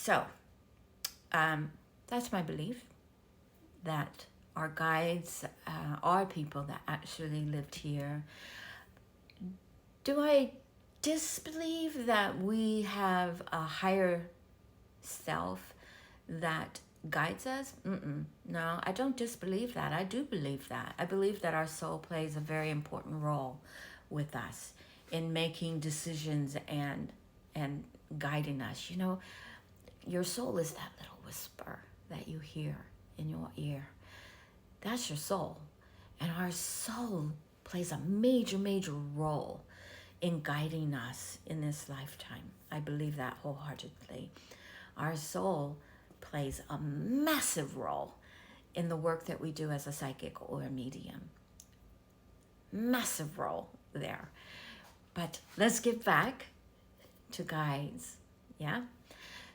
So, that's my belief that our guides are people that actually lived here. Do I disbelieve that we have a higher self that guides us? No, I don't disbelieve that. I do believe that. I believe that our soul plays a very important role with us in making decisions and guiding us. You know, your soul is that little whisper that you hear in your ear. That's your soul. And our soul plays a major, major role in guiding us in this lifetime. I believe that wholeheartedly. Our soul plays a massive role in the work that we do as a psychic or a medium. Massive role there. But let's get back to guides. Yeah?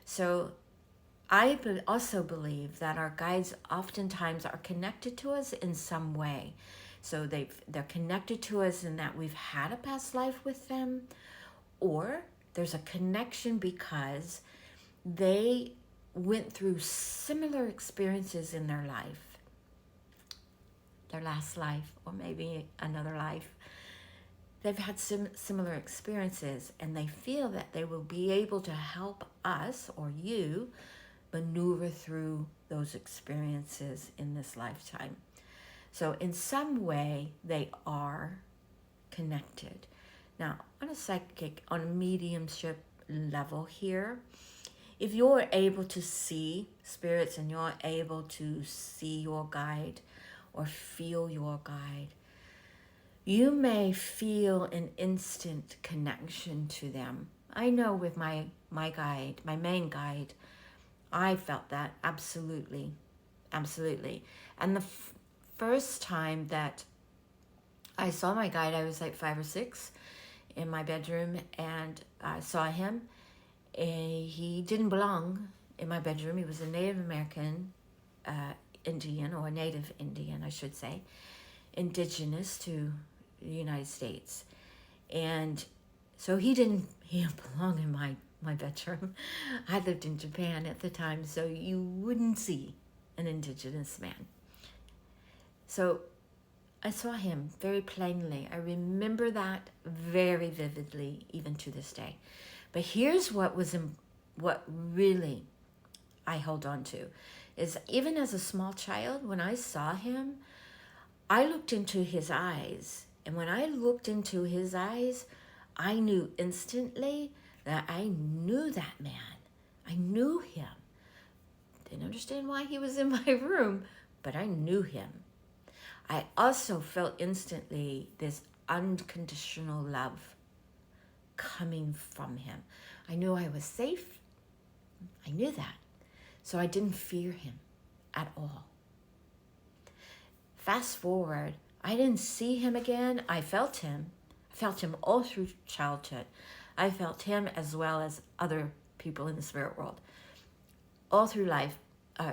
So I also believe that our guides oftentimes are connected to us in some way. So they're connected to us in that we've had a past life with them, or there's a connection because they went through similar experiences in their life, their last life, or maybe another life. They've had similar experiences, and they feel that they will be able to help us or you maneuver through those experiences in this lifetime. So in some way, they are connected. Now, on a psychic, on a mediumship level here, if you're able to see spirits and you're able to see your guide or feel your guide, you may feel an instant connection to them. I know with my guide, my main guide, I felt that absolutely. And the first time that I saw my guide, I was like 5 or 6 in my bedroom, and I saw him. He didn't belong in my bedroom. He was a Native American Indian, or a Native Indian, I should say, indigenous to the United States. And so he didn't belong in my bedroom. I lived in Japan at the time, so you wouldn't see an indigenous man. So I saw him very plainly. I remember that very vividly, even to this day. But here's what really I hold on to, is even as a small child, when I saw him, I looked into his eyes. And when I looked into his eyes, I knew instantly that I knew that man. I knew him. Didn't understand why he was in my room, but I knew him. I also felt instantly this unconditional love coming from him. I knew I was safe. I knew that. So I didn't fear him at all. Fast forward, I didn't see him again. I felt him. I felt him all through childhood. I felt him as well as other people in the spirit world all through life,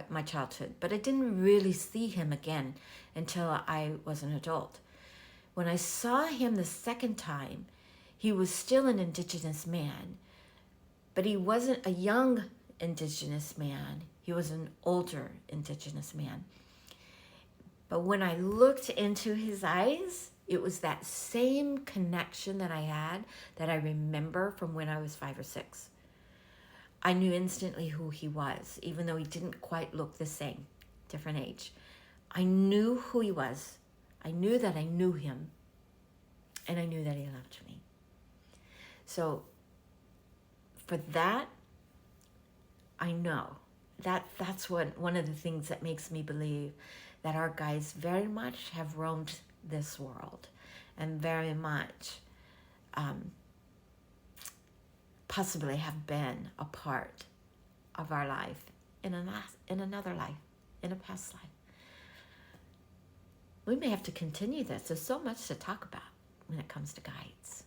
my childhood. But I didn't really see him again until I was an adult. When I saw him the second time, he was still an indigenous man, but he wasn't a young indigenous man. He was an older indigenous man. But when I looked into his eyes, it was that same connection that I had that I remember from when I was 5 or 6. I knew instantly who he was, even though he didn't quite look the same, different age. I knew who he was. I knew that I knew him, and I knew that he loved me. So for that, I know that's one of the things that makes me believe that our guides very much have roamed this world and very much possibly have been a part of our life in another life, in a past life. We may have to continue this. There's so much to talk about when it comes to guides.